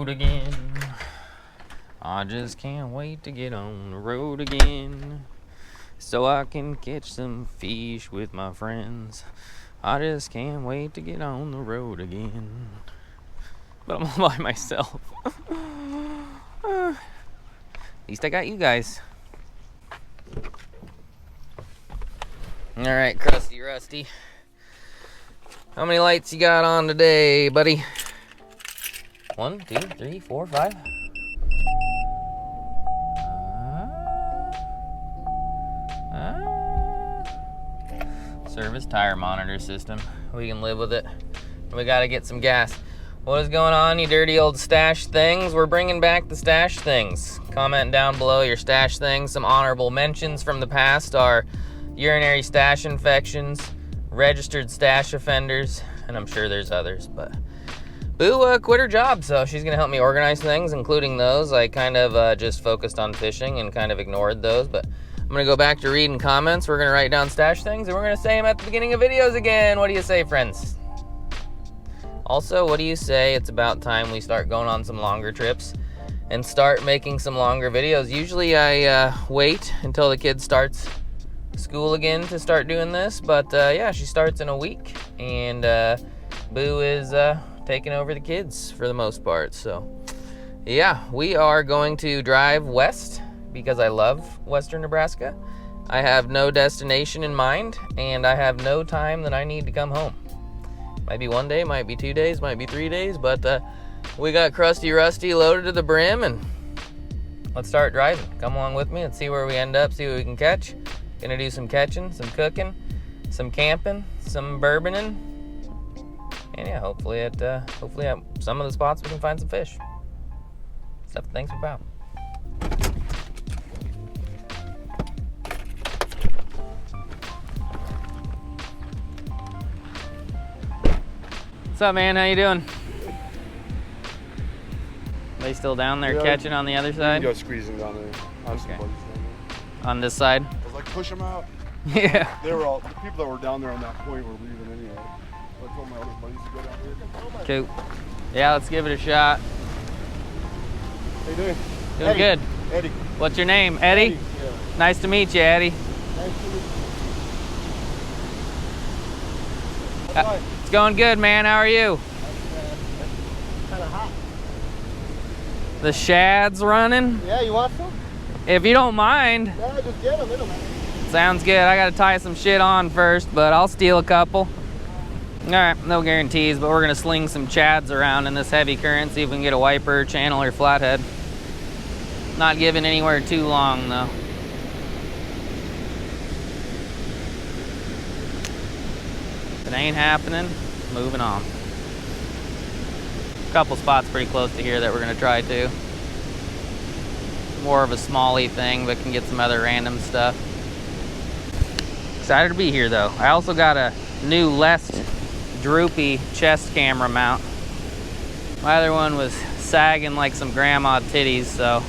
road again. I just can't wait to get on the road again, so I can catch some fish with my friends. I just can't wait to get on the road again. But I'm all by myself. At least I got you guys. Alright, Crusty Rusty. How many lights you got on today, buddy? 1, 2, 3, 4, 5. Service tire monitor system. We can live with it. We gotta get some gas. What is going on, you dirty old stash things? We're bringing back the stash things. Comment down below your stash things. Some honorable mentions from the past are urinary stash infections, registered stash offenders, and I'm sure there's others, but Boo quit her job, so she's gonna help me organize things, including those. I kind of just focused on fishing and kind of ignored those, but I'm gonna go back to reading comments. We're gonna write down stash things, and we're gonna say them at the beginning of videos again. What do you say, friends? Also, what do you say it's about time we start going on some longer trips and start making some longer videos? Usually I wait until the kid starts school again to start doing this, but yeah, she starts in a week, and Boo is taking over the kids for the most part. So yeah, we are going to drive west because I love western Nebraska. I have no destination in mind, and I have no time that I need to come home. Might be 1 day, might be 2 days, might be 3 days, but we got Crusty Rusty loaded to the brim, and let's start driving. Come along with me and see where we end up, see what we can catch. Gonna do some catching, some cooking, some camping, some bourboning, and yeah, hopefully at some of the spots we can find some fish. Stuff to thanks for PAAA. What's up, man? How you doing? They still down there catching on the other side? You go squeezing down there. Okay. On this side? I was like, push them out. Yeah. They were all, the people that were down there on that point were leaving anyway. So I told my other buddies to go down here. Cool. Yeah, let's give it a shot. How you doing? Doing Eddie. good. Eddie. What's your name? Eddie? Yeah. Nice to meet you, Eddie. Nice to meet you. It's going good, man. How are you? Kind of hot. The shad's running? Yeah, you want some? If you don't mind. Yeah, just get them in them. Sounds good. I gotta tie some shit on first, but I'll steal a couple. All right, no guarantees, but we're gonna sling some chads around in this heavy current, see if we can get a wiper, channel, or flathead. Not giving anywhere too long, though. If it ain't happening, moving on. A couple spots pretty close to here that we're gonna try to. More of a smally thing, but can get some other random stuff. Excited to be here, though. I also got a new, less droopy chest camera mount. My other one was sagging like some grandma titties, so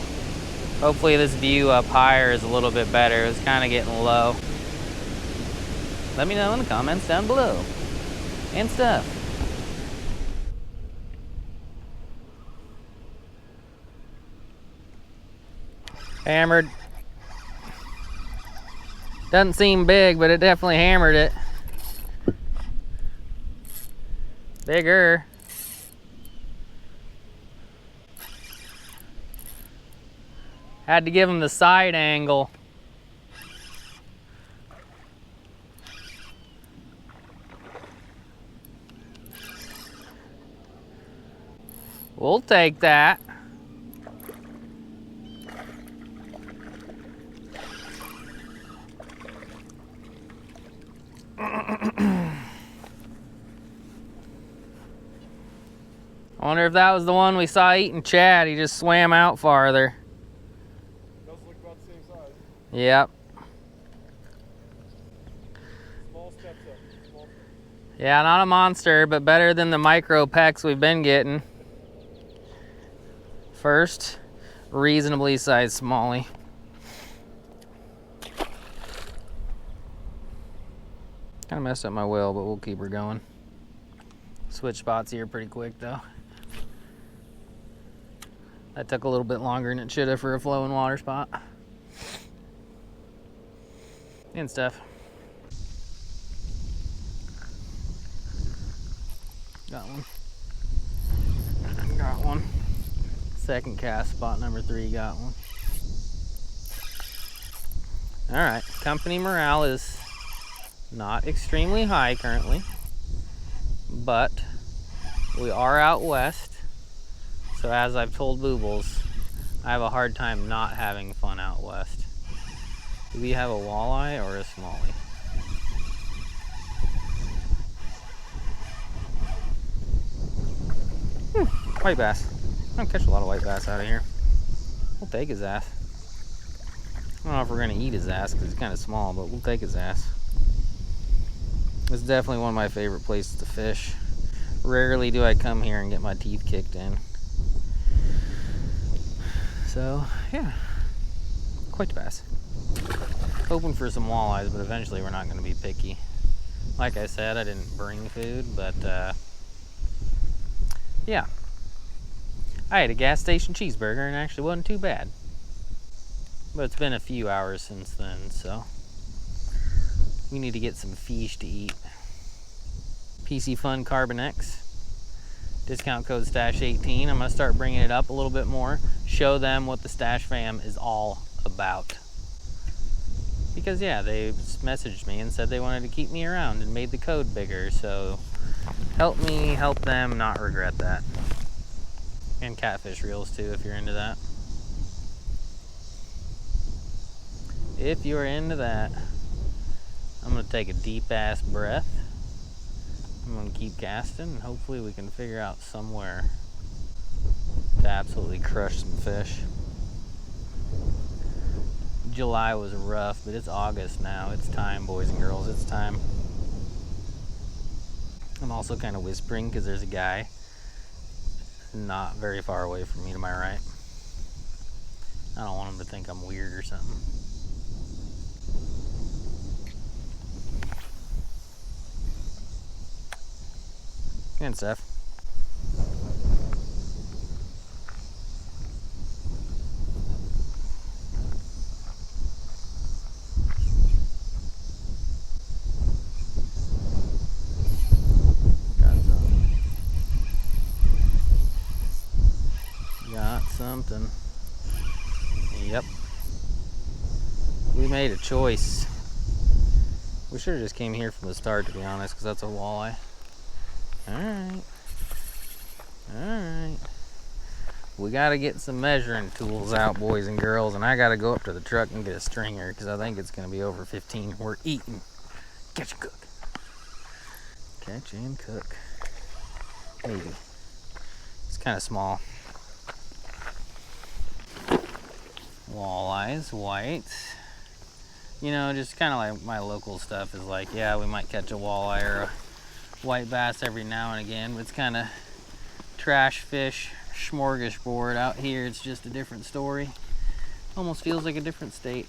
hopefully this view up higher is a little bit better. It was kind of getting low. Let me know in the comments down below and stuff. Hammered. Doesn't seem big, but it definitely hammered it. Bigger. Had to give him the side angle. We'll take that. I wonder if that was the one we saw eating Chad. He just swam out farther. Does look about the same size. Yep. Small steps up. Small. Yeah, not a monster, but better than the micro pecks we've been getting. First, reasonably sized smallie. Kind of messed up my wheel, but we'll keep her going. Switch spots here pretty quick though. That took a little bit longer than it should have for a flowing water spot. And stuff. Got one. Got one. Second cast, spot number 3, got one. All right, company morale is not extremely high currently, but we are out west. So as I've told Boobles, I have a hard time not having fun out west. Do we have a walleye or a smallie? White bass. I don't catch a lot of white bass out of here. We'll take his ass. I don't know if we're gonna eat his ass because he's kind of small, but we'll take his ass. It's definitely one of my favorite places to fish. Rarely do I come here and get my teeth kicked in. So, yeah, quite the bass. Hoping for some walleyes, but eventually we're not going to be picky. Like I said, I didn't bring food, but yeah. I ate a gas station cheeseburger and it actually wasn't too bad. But it's been a few hours since then, so we need to get some fish to eat. PC Fun Carbon X. Discount code STASH18. I'm going to start bringing it up a little bit more. Show them what the Stash fam is all about. Because yeah, they messaged me and said they wanted to keep me around and made the code bigger. So help me help them not regret that. And catfish reels too if you're into that. If you're into that, I'm going to take a deep ass breath. I'm going to keep casting and hopefully we can figure out somewhere to absolutely crush some fish. July was rough, but it's August now. It's time, boys and girls, it's time. I'm also kind of whispering because there's a guy not very far away from me to my right. I don't want him to think I'm weird or something. And stuff. Got something. Yep. We made a choice. We should have just came here from the start, to be honest, because that's a walleye. Alright. Alright. We gotta get some measuring tools out, boys and girls, and I gotta go up to the truck and get a stringer because I think it's gonna be over 15. We're eating. Catch and cook. Catch and cook. Maybe. It's kind of small. Walleyes, white. You know, just kind of like my local stuff is like, yeah, we might catch a walleye or a white bass every now and again, but it's kind of trash fish smorgasbord. Out here it's just a different story. Almost feels like a different state.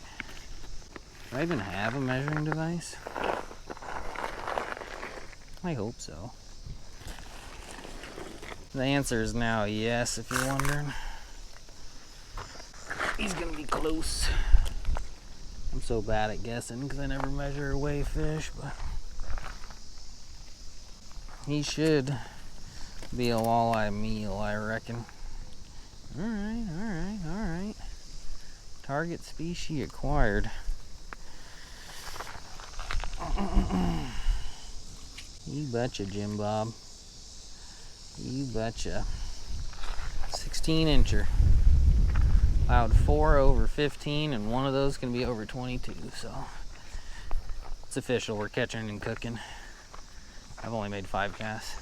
Do I even have a measuring device? I hope so. The answer is now yes, if you're wondering. He's gonna be close. I'm so bad at guessing because I never measure or weigh fish, but he should be a walleye meal, I reckon. Alright, alright, alright. Target species acquired. You betcha, Jim Bob. You betcha. 16-incher. Allowed 4 over 15, and one of those can be over 22, so it's official. We're catching and cooking. I've only made 5 casts.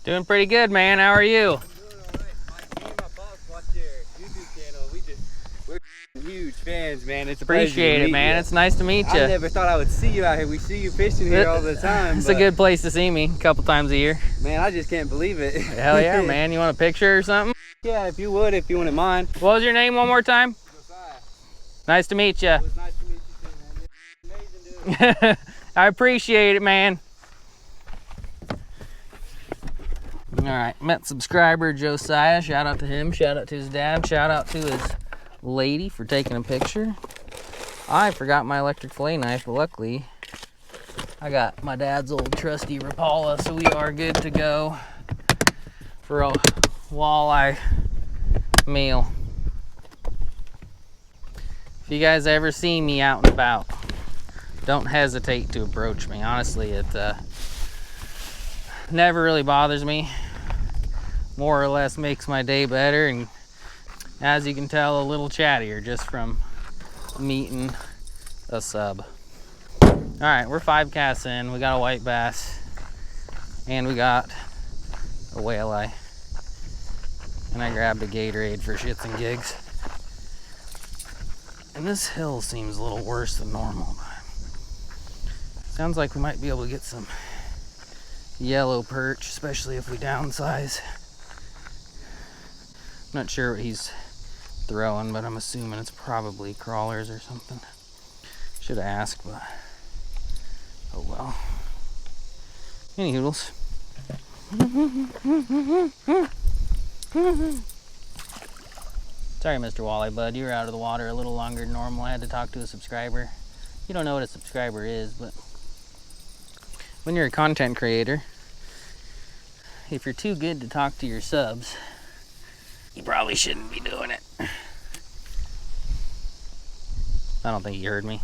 Doing pretty good, man. How are you? I'm doing all right. Me and my boss watch your YouTube channel. We're huge fans, man. It's a pleasure Appreciate to it, meet man. you. It's nice to meet you. I never thought I would see you out here. We see you fishing here all the time. It's a good place to see me a couple times a year. Man, I just can't believe it. Hell yeah, man. You want a picture or something? Yeah, if you wouldn't mind. What was your name one more time? Josiah. Nice to meet you. It was nice to meet you too, man. You're amazing, dude. I appreciate it, man. All right, met subscriber Josiah. Shout out to him. Shout out to his dad. Shout out to his lady for taking a picture. I forgot my electric fillet knife, but luckily I got my dad's old trusty Rapala, so we are good to go for a walleye meal. If you guys ever see me out and about, don't hesitate to approach me. Honestly, it never really bothers me. More or less makes my day better, and as you can tell, a little chattier just from meeting a sub. All right, we're 5 casts in. We got a white bass, and we got a walleye, and I grabbed a Gatorade for shits and gigs. And this hill seems a little worse than normal, but sounds like we might be able to get some yellow perch, especially if we downsize. I'm not sure what he's throwing, but I'm assuming it's probably crawlers or something. Should have asked, but oh well. Any hoodles. Sorry, Mr. Walleye Bud, you were out of the water a little longer than normal. I had to talk to a subscriber. You don't know what a subscriber is, but when you're a content creator, if you're too good to talk to your subs, you probably shouldn't be doing it. I don't think you heard me.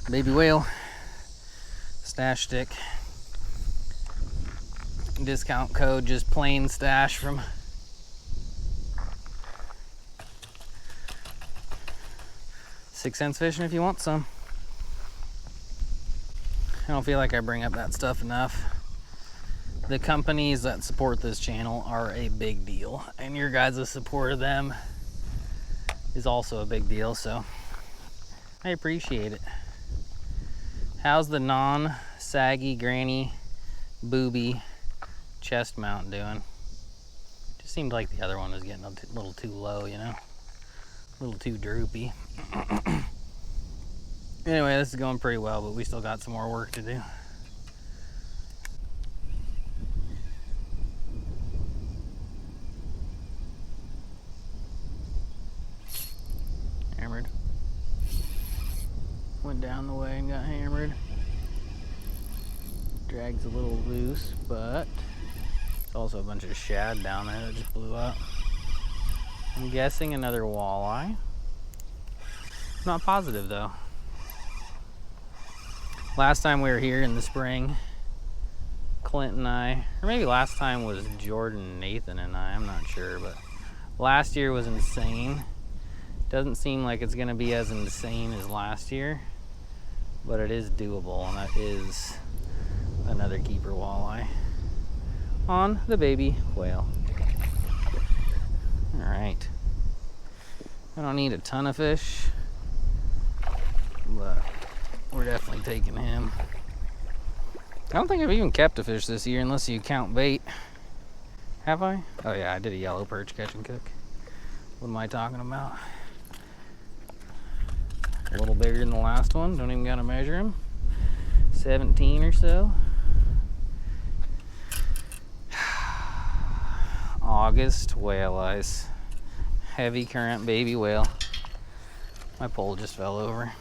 Baby whale, stash stick, discount code just plain stash from 6 cents fishing if you want some. I don't feel like I bring up that stuff enough. The companies that support this channel are a big deal, and your guys' support of them is also a big deal, so I appreciate it. How's the non-saggy granny booby chest mount doing? Just seemed like the other one was getting a little too low, you know? A little too droopy. Anyway, this is going pretty well, but we still got some more work to do. Hammered. Went down the way and got hammered. Drag's a little loose, but there's also a bunch of shad down there that just blew up. I'm guessing another walleye. Not positive though. Last time we were here in the spring, Clint and I, or maybe last time was Jordan, Nathan and I, I'm not sure, but last year was insane. Doesn't seem like it's gonna be as insane as last year, but it is doable, and that is another keeper walleye on the baby whale. All right, I don't need a ton of fish, but we're definitely taking him. I don't think I've even kept a fish this year unless you count bait. Have I? Oh yeah, I did a yellow perch catch and cook. What am I talking about? A little bigger than the last one. Don't even gotta measure him. 17 or so. August whale ice. Heavy current baby whale. My pole just fell over.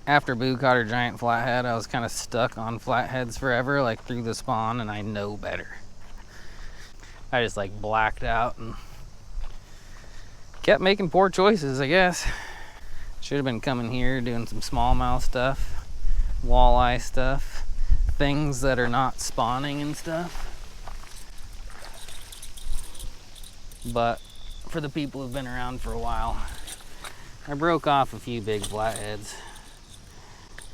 After Boo caught her giant flathead, I was kind of stuck on flatheads forever, like through the spawn, and I know better. I just like blacked out and kept making poor choices, I guess. Should have been coming here doing some smallmouth stuff, walleye stuff, things that are not spawning and stuff. But for the people who've been around for a while, I broke off a few big flatheads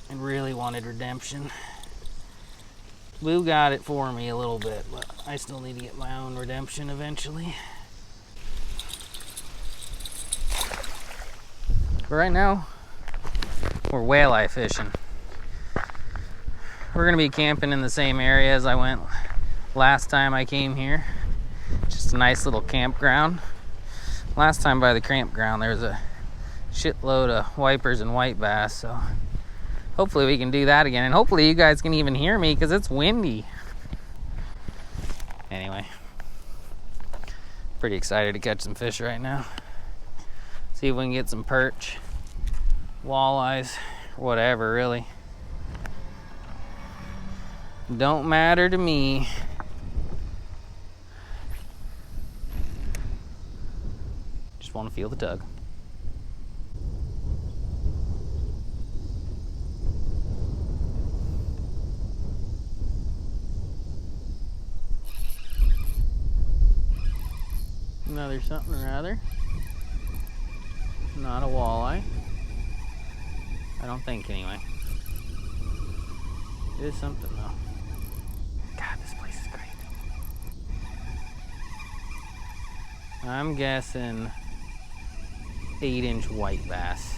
and really wanted redemption. Boo got it for me a little bit, but I still need to get my own redemption eventually. But right now, we're walleye fishing. We're gonna be camping in the same area as I went last time I came here. Just a nice little campground. Last time by the campground, there was a shitload of wipers and white bass, so hopefully we can do that again, and hopefully you guys can even hear me because it's windy. Anyway, pretty excited to catch some fish right now. See if we can get some perch, walleyes, whatever, really. Don't matter to me. Just want to feel the tug. Another something or other. Not a walleye. I don't think, anyway. It is something, though. God, this place is great. I'm guessing 8-inch white bass.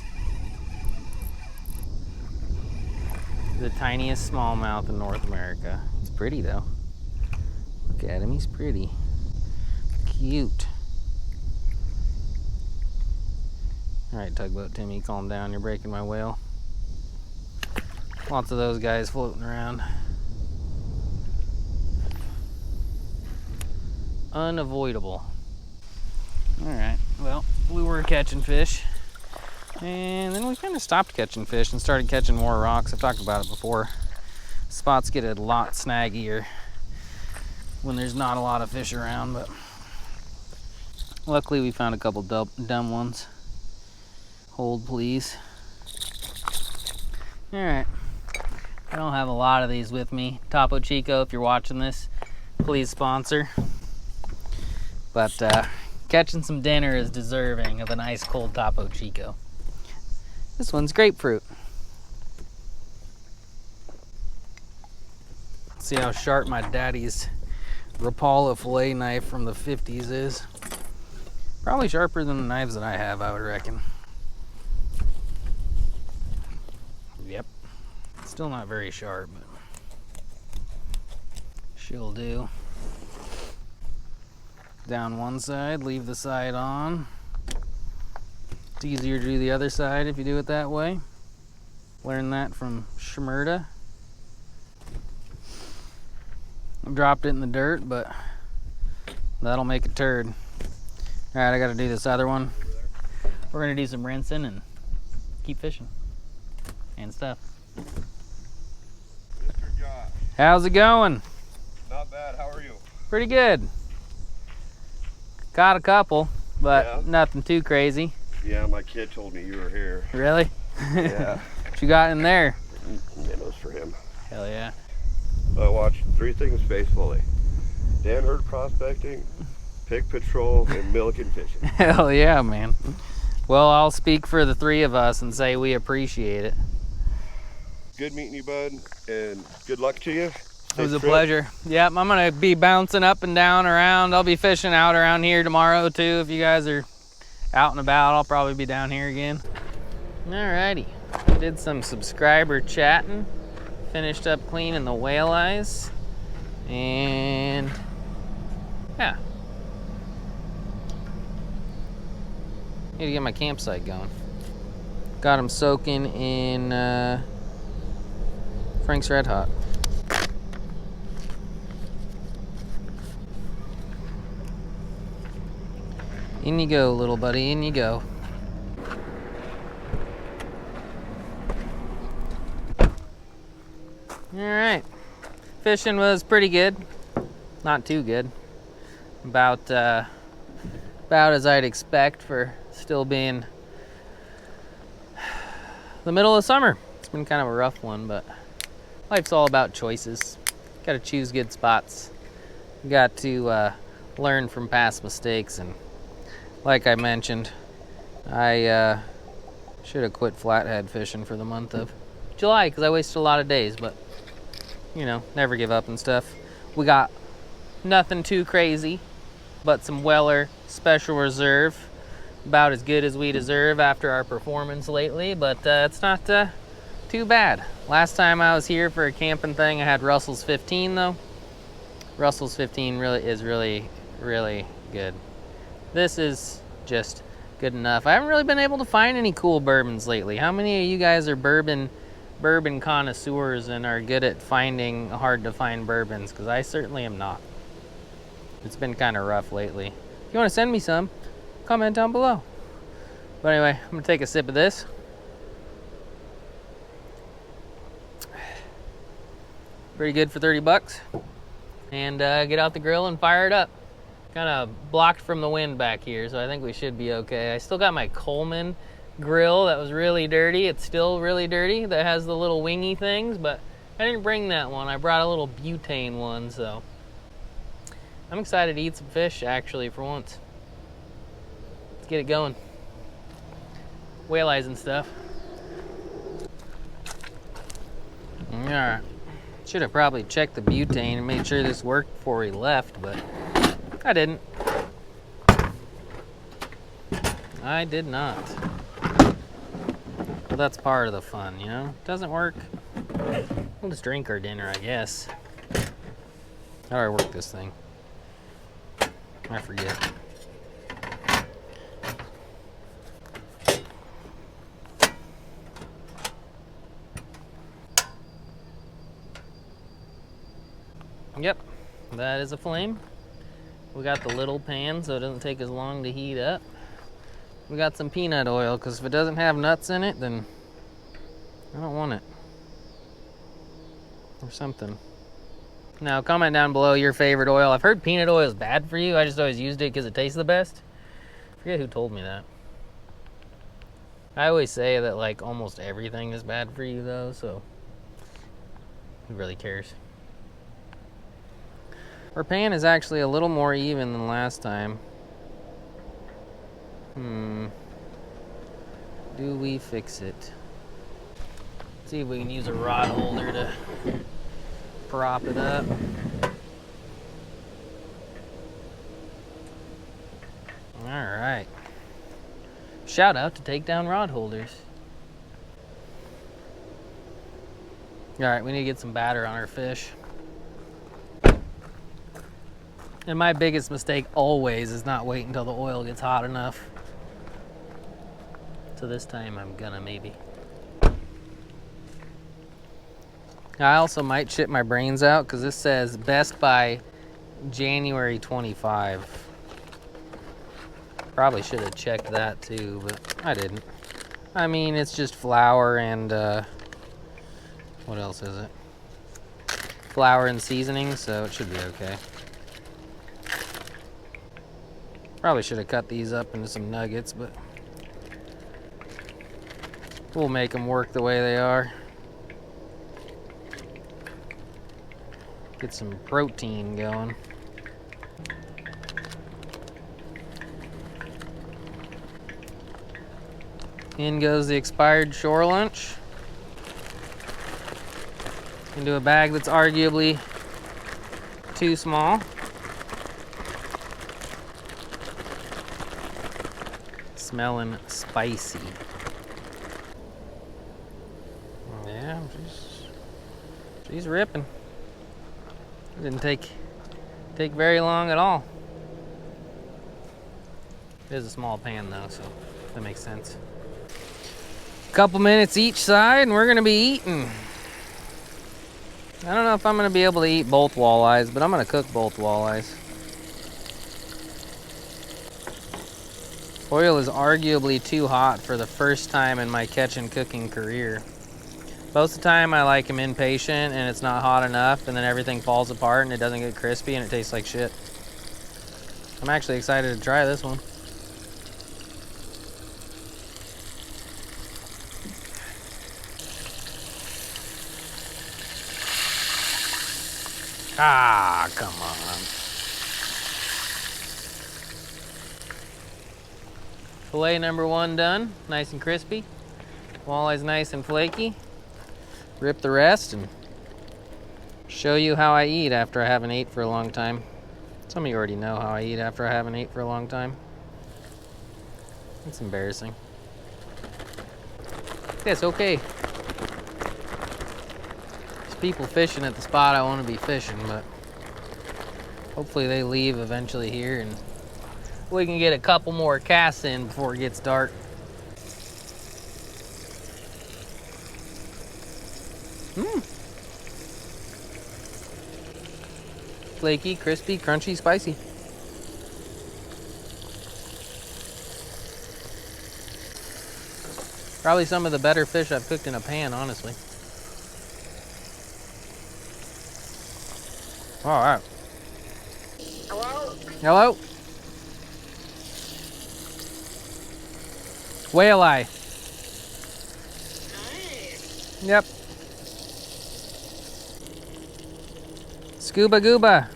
The tiniest smallmouth in North America. It's pretty, though. Look at him, he's pretty. Cute. Alright, tugboat Timmy, calm down, you're breaking my whale. Lots of those guys floating around. Unavoidable. Alright, well, we were catching fish. And then we kind of stopped catching fish and started catching more rocks. I've talked about it before. Spots get a lot snaggier when there's not a lot of fish around, but luckily we found a couple dumb ones. Hold, please. Alright. I don't have a lot of these with me. Topo Chico, if you're watching this, please sponsor. But catching some dinner is deserving of a nice cold Topo Chico. This one's grapefruit. See how sharp my daddy's Rapala fillet knife from the 50s is. Probably sharper than the knives that I have, I would reckon. Yep. Still not very sharp, but she'll do. Down one side, leave the side on. It's easier to do the other side if you do it that way. Learned that from Shmurda. Dropped it in the dirt, but that'll make a turd. Alright, I gotta do this other one. We're gonna do some rinsing and keep fishing. And stuff. Mr. Josh. How's it going? Not bad, how are you? Pretty good. Caught a couple, but Yeah. nothing too crazy. Yeah, my kid told me you were here. Really? Yeah. What you got in there? Minnows for him. Hell yeah. I watched 3 things faithfully. Dan herd prospecting, pig patrol, and milk and fishing. Hell yeah, man. Well, I'll speak for the 3 of us and say we appreciate it. Good meeting you, bud, and good luck to you. It was a pleasure. Yep, I'm gonna be bouncing up and down around. I'll be fishing out around here tomorrow too. If you guys are out and about, I'll probably be down here again. Alrighty, did some subscriber chatting. Finished up cleaning the whale eyes. And yeah. Need to get my campsite going. Got them soaking in Frank's Red Hot. In you go, little buddy, in you go. All right, fishing was pretty good. Not too good. About as I'd expect for still being the middle of summer. It's been kind of a rough one, but life's all about choices. Got to choose good spots. Got to learn from past mistakes, and like I mentioned, I should have quit flathead fishing for the month of July because I wasted a lot of days, but you know, never give up and stuff. We got nothing too crazy, but some Weller Special Reserve, about as good as we deserve after our performance lately, but it's not too bad. Last time I was here for a camping thing, I had Russell's 15 though. Russell's 15 really is really good. This is just good enough. I haven't really been able to find any cool bourbons lately. How many of you guys are bourbon connoisseurs and are good at finding hard to find bourbons? Because I certainly am not. It's been kind of rough lately. If you want to send me some, comment down below. But anyway, I'm gonna take a sip of this. Pretty good for 30 bucks. And get out the grill and fire it up. Kind of blocked from the wind back here, so I think we should be okay. I still got my Coleman grill that was really dirty. It's still really dirty. That has the little wingy things, but I didn't bring that one. I brought a little butane one, so I'm excited to eat some fish, actually, for once. Let's get it going. Whale eyes and stuff. Alright. Should have probably checked the butane and made sure this worked before we left, but I didn't. I did not. But that's part of the fun, you know? Doesn't work. We'll just drink our dinner, I guess. How do I work this thing? I forget. Yep, that is a flame. We got the little pan so it doesn't take as long to heat up. We got some peanut oil because if it doesn't have nuts in it, then I don't want it. Or something. Now, comment down below your favorite oil. I've heard peanut oil is bad for you. I just always used it because it tastes the best. I forget who told me that. I always say that like almost everything is bad for you though, so who really cares? Our pan is actually a little more even than last time. Do we fix it? Let's see if we can use a rod holder to prop it up. All right. Shout out to take down rod holders. All right, we need to get some batter on our fish. And my biggest mistake always is not wait until the oil gets hot enough. So this time I'm gonna maybe. I also might shit my brains out because this says best by January 25. Probably should have checked that too, but I didn't. I mean, it's just flour and what else is it? Flour and seasoning, so it should be okay. Probably should have cut these up into some nuggets, but we'll make them work the way they are. Get some protein going. In goes the expired shore lunch. Into a bag that's arguably too small. Smelling spicy. Yeah, she's ripping. It didn't take very long at all. It is a small pan though, so that makes sense. A couple minutes each side and we're gonna be eating. I don't know if I'm gonna be able to eat both walleyes, but I'm gonna cook both walleyes. Oil is arguably too hot for the first time in my catch and cooking career. Most of the time I like them impatient and it's not hot enough and then everything falls apart and it doesn't get crispy and it tastes like shit. I'm actually excited to try this one. Ah, come on. Fillet number 1 done, nice and crispy. Walleye's nice and flaky. Rip the rest and show you how I eat after I haven't ate for a long time. Some of you already know how I eat after I haven't ate for a long time. It's embarrassing. It's okay. There's people fishing at the spot I want to be fishing, but hopefully they leave eventually here and we can get a couple more casts in before it gets dark. Flaky, crispy, crunchy, spicy. Probably some of the better fish I've cooked in a pan, honestly. All right. Hello? Hello? Whale eye. Nice. Yep. Scuba gooba.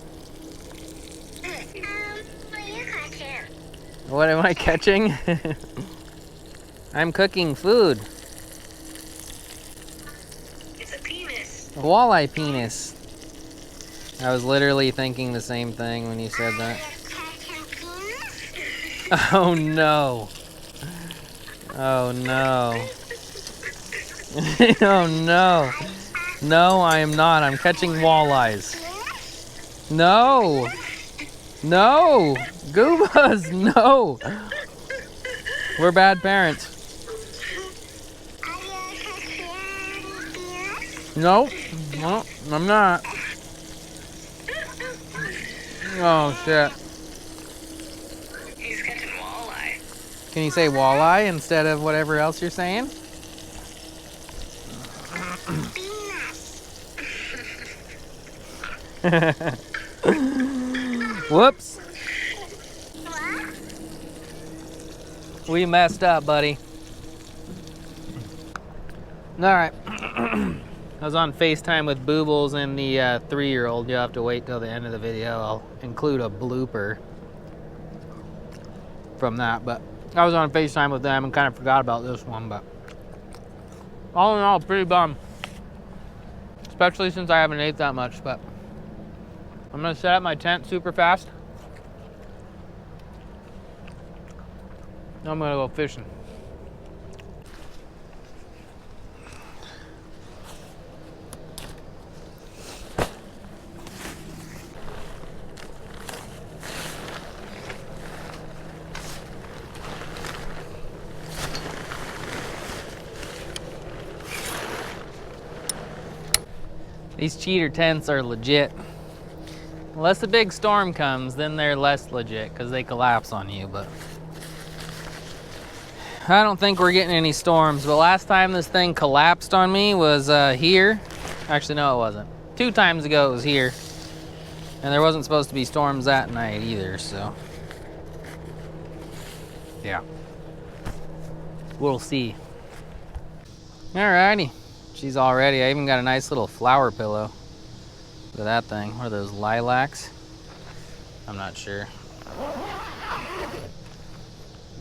What are you catching? What am I catching? I'm cooking food. It's a penis. A walleye penis. I was literally thinking the same thing when you said that. Catching penis? Oh no. Oh no. Oh no. No, I am not. I'm catching walleyes. No. No. Goobas, no. We're bad parents. Are you catching penis? No. No, I'm not. Oh shit. He's catching walleye. Can you say walleye instead of whatever else you're saying? Whoops. What? We messed up, buddy. All right. I was on FaceTime with Boobles and the 3-year-old. You'll have to wait till the end of the video. I'll include a blooper from that. But I was on FaceTime with them and kind of forgot about this one. But all in all, pretty bummed. Especially since I haven't ate that much. But I'm going to set up my tent super fast. I'm going to go fishing. These cheater tents are legit. Unless a big storm comes, then they're less legit because they collapse on you, but I don't think we're getting any storms. But last time this thing collapsed on me was here. Actually, no, it wasn't. 2 times ago it was here. And there wasn't supposed to be storms that night either, so yeah. We'll see. Alrighty. She's all ready. I even got a nice little flower pillow. Look at that thing. What are those, lilacs? I'm not sure. I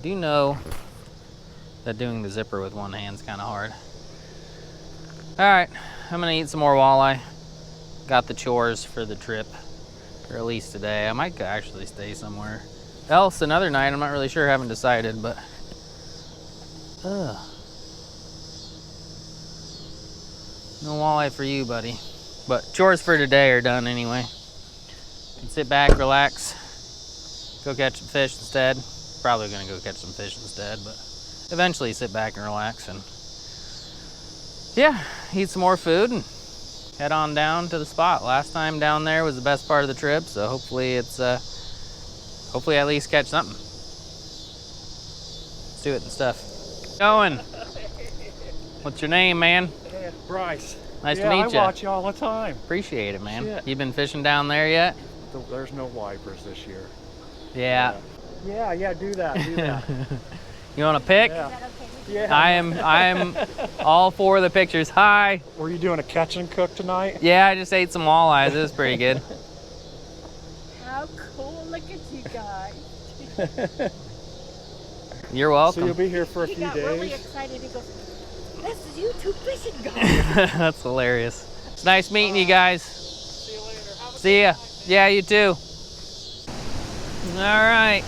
do know that doing the zipper with one hand's kind of hard. All right, I'm gonna eat some more walleye. Got the chores for the trip, or at least today. I might actually stay somewhere else another night. I'm not really sure, haven't decided, but no walleye for you, buddy. But chores for today are done anyway. You can sit back, relax, go catch some fish instead. Probably gonna go catch some fish instead, but eventually sit back and relax and yeah, eat some more food and head on down to the spot. Last time down there was the best part of the trip, so hopefully it's hopefully at least catch something. Let's do it and stuff. Going. What's your name, man? Bryce. Nice to meet you. I watch you all the time. Appreciate it, man. Shit. You been fishing down there yet? There's no wipers this year. Yeah. Yeah, do that, do that. You want a pic? Yeah. I am all for the pictures. Hi. Were you doing a catch and cook tonight? Yeah, I just ate some walleyes. It was pretty good. How cool. Look at you guys. You're So welcome. you'll be here for a He few got really days? excited. He goes, this is you two fishing guys. That's hilarious. It's nice meeting you guys. See you later. Have a See ya. Yeah, you too. All right.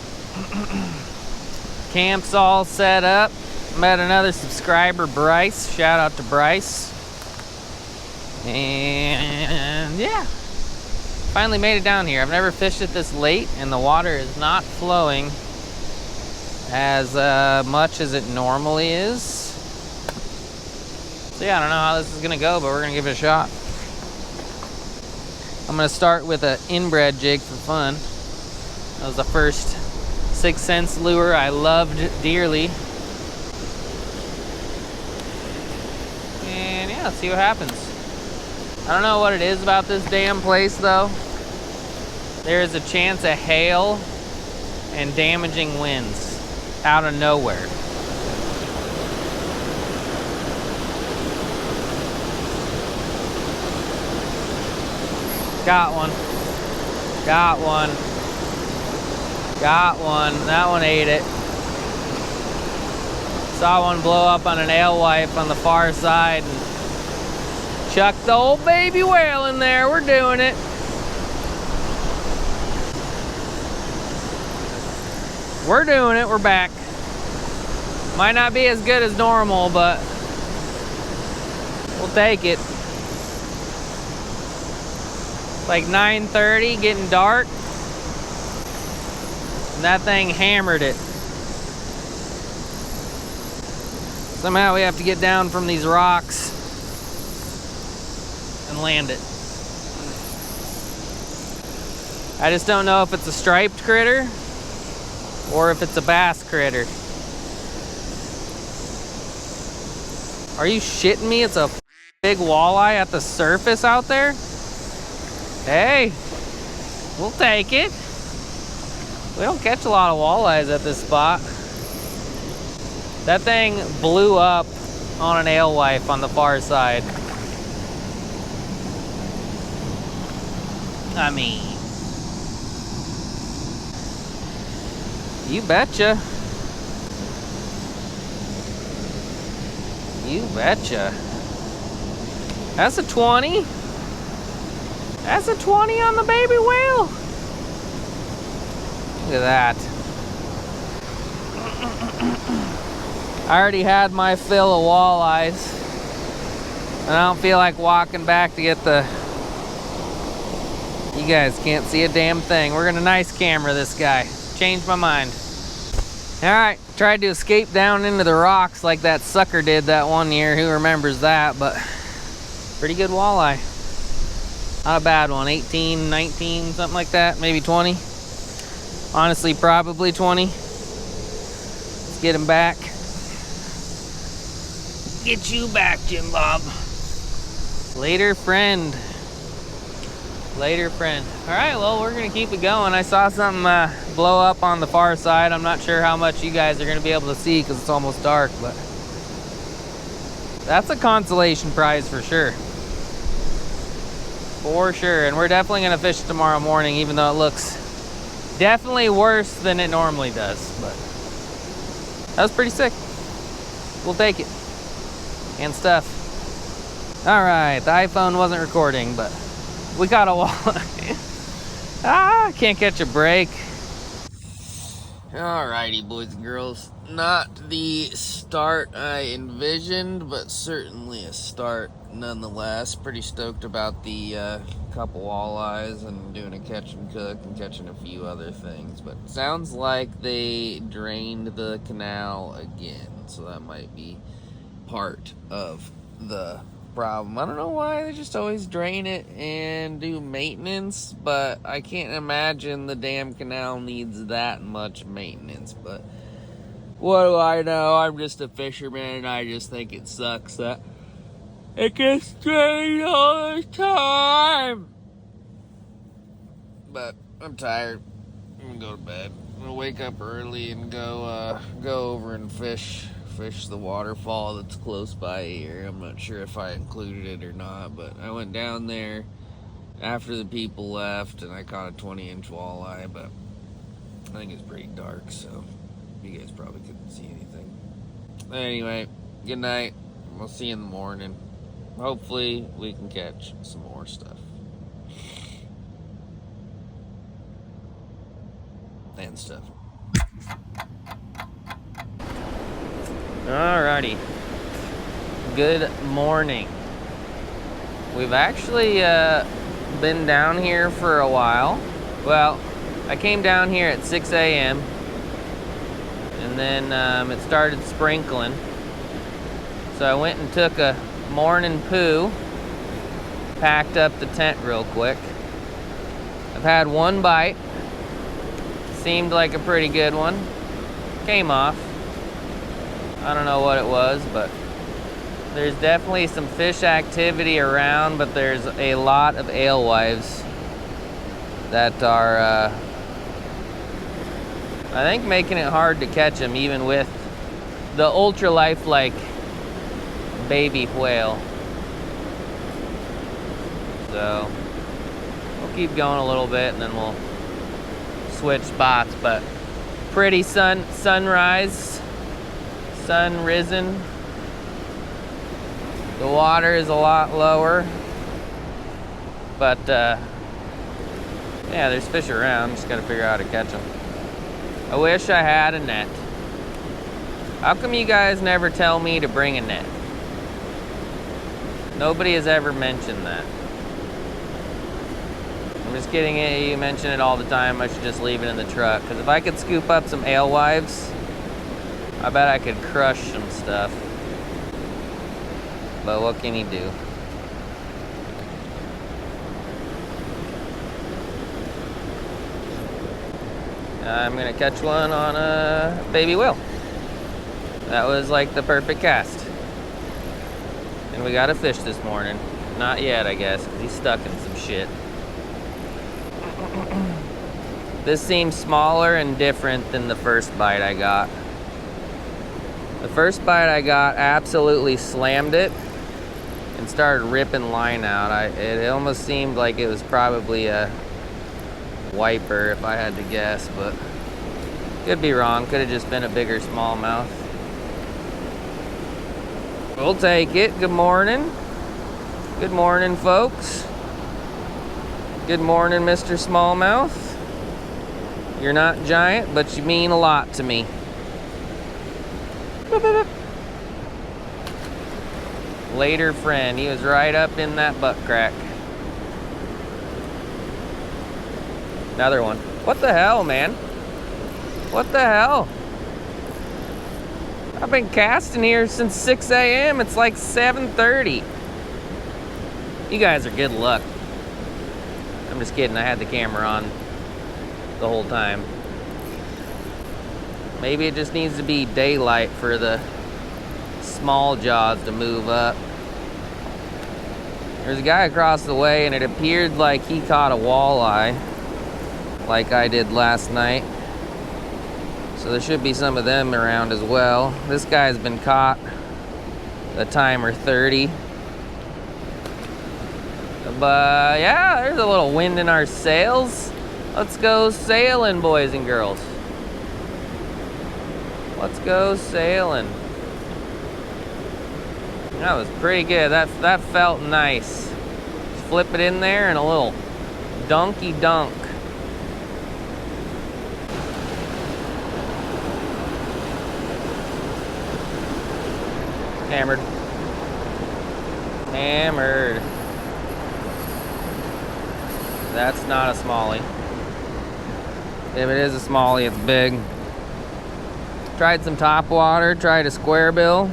Camp's all set up. Met another subscriber, Bryce. Shout out to Bryce. And yeah, finally made it down here. I've never fished it this late and the water is not flowing as much as it normally is. So yeah, I don't know how this is gonna go, but we're gonna give it a shot. I'm gonna start with an inbred jig for fun. That was the first 6 cents lure I loved dearly. And yeah, let's see what happens. I don't know what it is about this damn place though. There is a chance of hail and damaging winds out of nowhere. Got one. Got one. Got one. That one ate it. Saw one blow up on an alewife on the far side and chucked the old baby whale in there. We're doing it. We're doing it. We're back. Might not be as good as normal, but we'll take it. It's like 9:30, getting dark. And that thing hammered it. Somehow we have to get down from these rocks and land it. I just don't know if it's a striped critter or if it's a bass critter. Are you shitting me? It's a big walleye at the surface out there? Hey, we'll take it. We don't catch a lot of walleyes at this spot. That thing blew up on an alewife on the far side. I mean, you betcha. You betcha. That's a 20. That's a 20 on the baby whale. Look at that. I already had my fill of walleyes. And I don't feel like walking back to get the... You guys can't see a damn thing. We're gonna nice camera this guy. Changed my mind. Alright, tried to escape down into the rocks like that sucker did that one year. Who remembers that? But pretty good walleye. Not a bad one. 18, 19, something like that. Maybe 20. Honestly, probably 20. Let's get him back. Get you back, Jim Bob. Later, friend. Later, friend. Alright, well, we're going to keep it going. I saw something blow up on the far side. I'm not sure how much you guys are going to be able to see because it's almost dark, but that's a consolation prize for sure. For sure. And we're definitely going to fish tomorrow morning, even though it looks definitely worse than it normally does. But that was pretty sick. We'll take it. And stuff. Alright, the iPhone wasn't recording, but we got a walleye. Can't catch a break. Alrighty, boys and girls. Not the start I envisioned, but certainly a start nonetheless. Pretty stoked about the couple walleyes and doing a catch and cook and catching a few other things. But sounds like they drained the canal again, so that might be part of the problem. I don't know why they just always drain it and do maintenance, but I can't imagine the damn canal needs that much maintenance. But what do I know? I'm just a fisherman and I just think it sucks that it gets drained all the time. But I'm tired. I'm gonna go to bed. I'm gonna wake up early and go over and fish the waterfall that's close by here. I'm not sure if I included it or not, but I went down there after the people left and I caught a 20-inch walleye, but I think it's pretty dark, so you guys probably couldn't see anything. Anyway, good night. We'll see you in the morning. Hopefully we can catch some more stuff. And stuff. Alrighty. Good morning. We've actually been down here for a while. Well, I came down here at 6 a.m. and then it started sprinkling. So I went and took a morning poo, packed up the tent real quick. I've had one bite, seemed like a pretty good one, came off. I don't know what it was, but there's definitely some fish activity around, but there's a lot of alewives that are, I think, making it hard to catch them, even with the ultra lifelike baby whale. So we'll keep going a little bit and then we'll switch spots. But pretty sunrise, sun risen. The water is a lot lower, but yeah, there's fish around. Just gotta figure out how to catch them. I wish I had a net. How come you guys never tell me to bring a net? Nobody has ever mentioned that. I'm just kidding. You mention it all the time. I should just leave it in the truck. Because if I could scoop up some alewives, I bet I could crush some stuff. But what can you do? I'm gonna catch one on a baby whale. That was like the perfect cast. And we got a fish this morning. Not yet, I guess, because he's stuck in some shit. This seems smaller and different than the first bite I got. The first bite I got absolutely slammed it and started ripping line out. It almost seemed like it was probably a wiper if I had to guess, but could be wrong. Could have just been a bigger smallmouth. We'll take it. Good morning. Good morning, folks. Good morning, Mr. Smallmouth. You're not giant, but you mean a lot to me. Boop, boop, boop. Later friend. He was right up in that butt crack. Another one. What the hell, man? What the hell? I've been casting here since 6 a.m. It's like 7:30. You guys are good luck. I'm just kidding. I had the camera on the whole time. Maybe it just needs to be daylight for the small jaws to move up. There's a guy across the way, and it appeared like he caught a walleye, like I did last night. So there should be some of them around as well. This guy's been caught. The timer 30. But yeah, there's a little wind in our sails. Let's go sailing, boys and girls. Let's go sailing. That was pretty good. That felt nice. Just flip it in there and a little donkey dunk. Hammered. Hammered. That's not a smallie. If it is a smallie, it's big. Tried some top water, tried a square bill.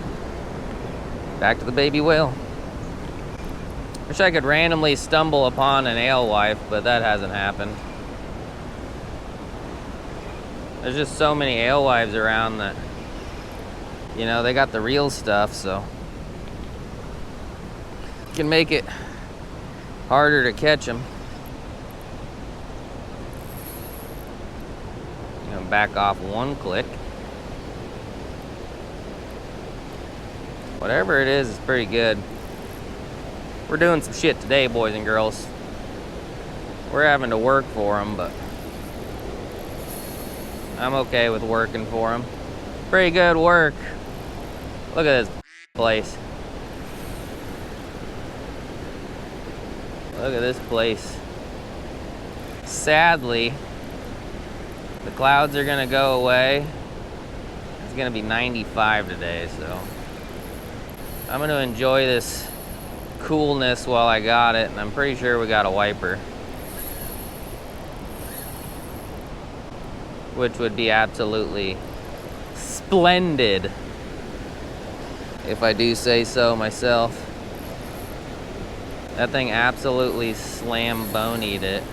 Back to the baby whale. Wish I could randomly stumble upon an alewife, but that hasn't happened. There's just so many alewives around that, you know, they got the real stuff, so it can make it harder to catch them. You know, back off one click. Whatever it is, it's pretty good. We're doing some shit today, boys and girls. We're having to work for them, but I'm okay with working for them. Pretty good work. Look at this place. Look at this place. Sadly, the clouds are gonna go away. It's gonna be 95 today, so I'm gonna enjoy this coolness while I got it, and I'm pretty sure we got a wiper, which would be absolutely splendid, if I do say so myself. That thing absolutely slam-bonied it.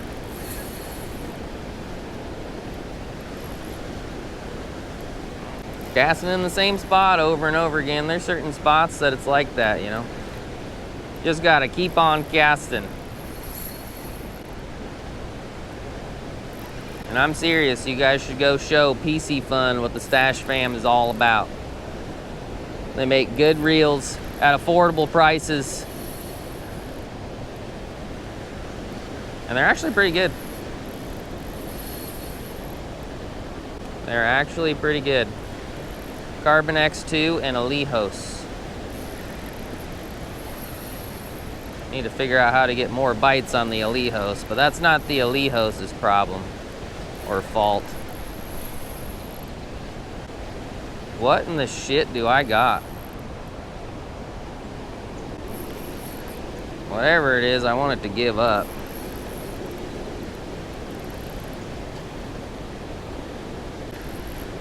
Casting in the same spot over and over again. There's certain spots that it's like that, you know. Just gotta keep on casting. And I'm serious, you guys should go show PC Fun what the Stash Fam is all about. They make good reels at affordable prices. And they're actually pretty good. They're actually pretty good. Carbon X2 and a Lehos. Need to figure out how to get more bites on the Lehos, but that's not the Lehos' problem or fault. What in the shit do I got? Whatever it is, I want it to give up.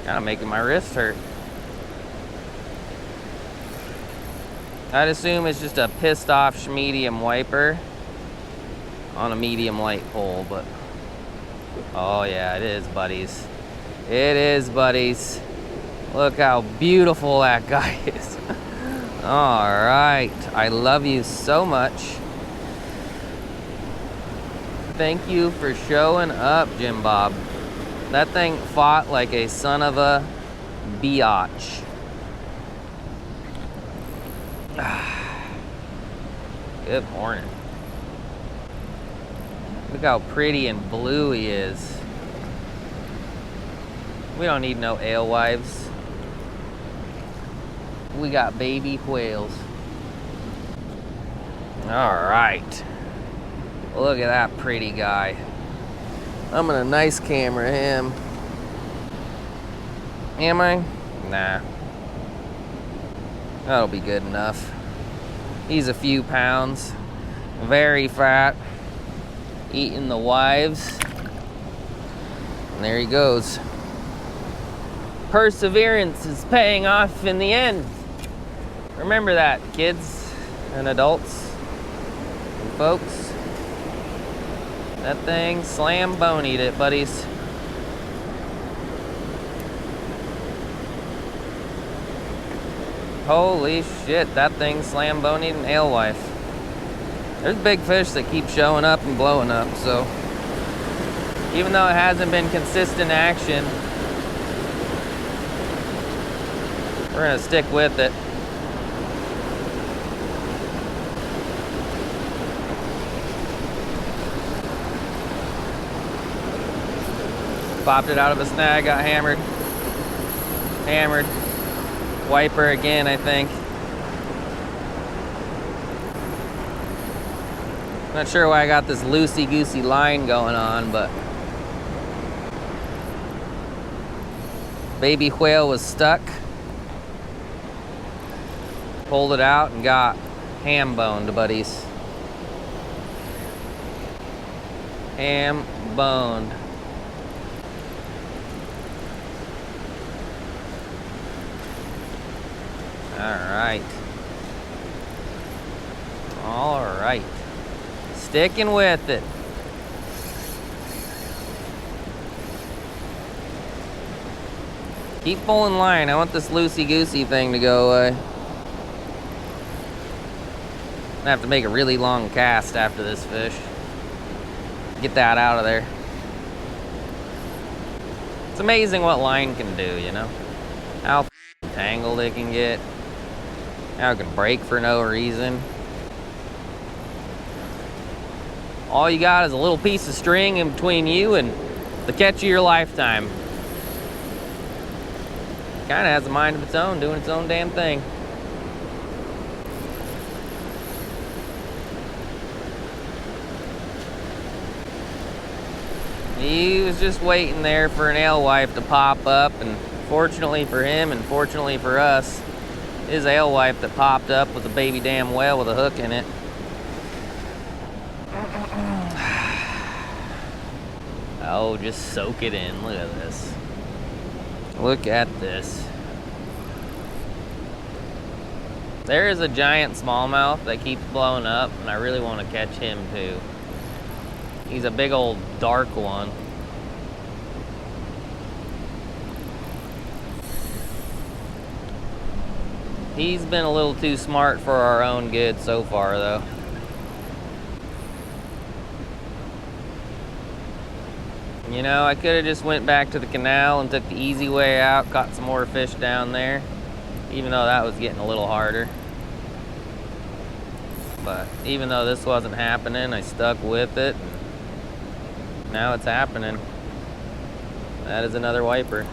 Kinda making my wrist hurt. I'd assume it's just a pissed off medium wiper on a medium light pole, but oh yeah, it is, buddies. It is, buddies. Look how beautiful that guy is. All right, I love you so much. Thank you for showing up, Jim Bob. That thing fought like a son of a biatch. Good morning. Look how pretty and blue he is. We don't need no alewives. We got baby whales. All right. Look at that pretty guy. I'm gonna nice camera him. Am I? Nah. That'll be good enough. He's a few pounds. Very fat. Eating the wives. And there he goes. Perseverance is paying off in the end. Remember that, kids and adults and folks. That thing slam-bonied it, buddies. Holy shit, that thing slam-bonied an alewife. There's big fish that keep showing up and blowing up, so even though it hasn't been consistent action, we're gonna stick with it. Popped it out of a snag, got hammered. Hammered. Wiper again, I think. Not sure why I got this loosey-goosey line going on, but baby whale was stuck. Pulled it out and got ham-boned, buddies. Ham-boned. Alright. Alright. Sticking with it. Keep pulling line. I want this loosey-goosey thing to go away. I'm gonna have to make a really long cast after this fish. Get that out of there. It's amazing what line can do, you know? How tangled it can get. How it can break for no reason. All you got is a little piece of string in between you and the catch of your lifetime. Kind of has a mind of its own, doing its own damn thing. He was just waiting there for an alewife to pop up, and fortunately for him and fortunately for us, his alewife that popped up was a baby damn whale with a hook in it. Oh, just soak it in. Look at this. Look at this. There is a giant smallmouth that keeps blowing up, and I really want to catch him too. He's a big old dark one. He's been a little too smart for our own good so far though. You know, I could have just went back to the canal and took the easy way out, caught some more fish down there, even though that was getting a little harder. But even though this wasn't happening, I stuck with it. And now it's happening. That is another wiper.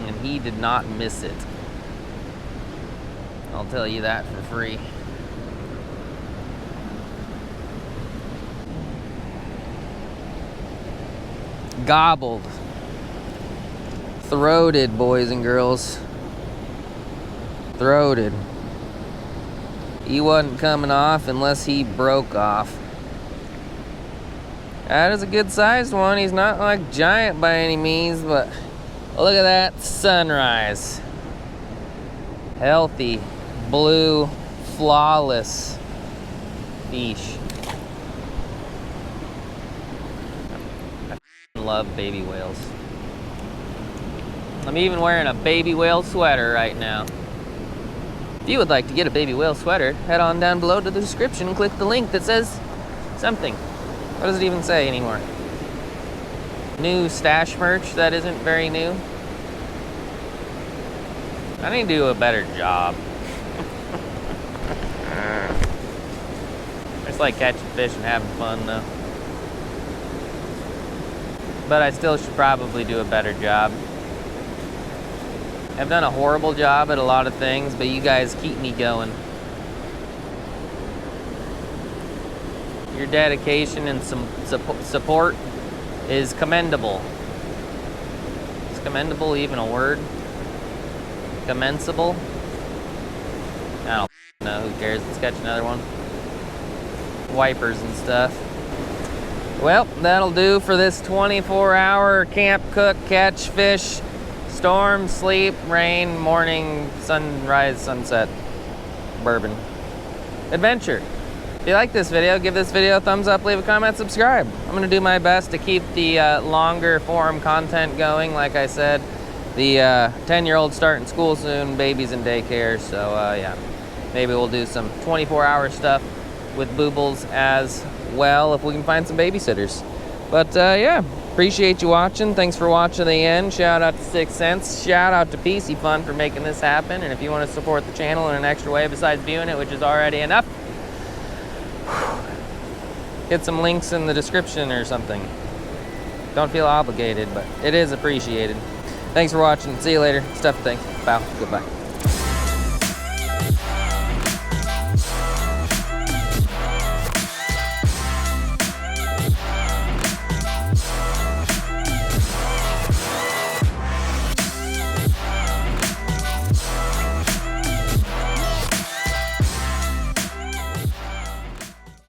And he did not miss it. I'll tell you that for free. Gobbled. Throated, boys and girls. Throated. He wasn't coming off unless he broke off. That is a good sized one. He's not like giant by any means, but look at that sunrise. Healthy, blue, flawless fish. I love baby whales. I'm even wearing a baby whale sweater right now. If you would like to get a baby whale sweater, head on down below to the description and click the link that says something. What does it even say anymore? New stash merch that isn't very new. I need to do a better job. I just like catching fish and having fun though. But I still should probably do a better job. I've done a horrible job at a lot of things, but you guys keep me going. Your dedication and some support is commendable. Is commendable even a word? Commensable? I don't know, who cares? Let's catch another one. Wipers and stuff. Well, that'll do for this 24-hour camp, cook, catch, fish, storm, sleep, rain, morning, sunrise, sunset, bourbon adventure. If you like this video, give this video a thumbs up, leave a comment, subscribe. I'm gonna do my best to keep the longer form content going. Like I said, the 10-year-old's starting school soon, baby's in daycare, so yeah. Maybe we'll do some 24-hour stuff with boobles as well if we can find some babysitters. But yeah, appreciate you watching. Thanks for watching the end. Shout out to 6 Cents. Shout out to PC Fun for making this happen. And if you want to support the channel in an extra way besides viewing it, which is already enough, get some links in the description or something. Don't feel obligated, but it is appreciated. Thanks for watching. See you later. Stuff things. Bow. Goodbye.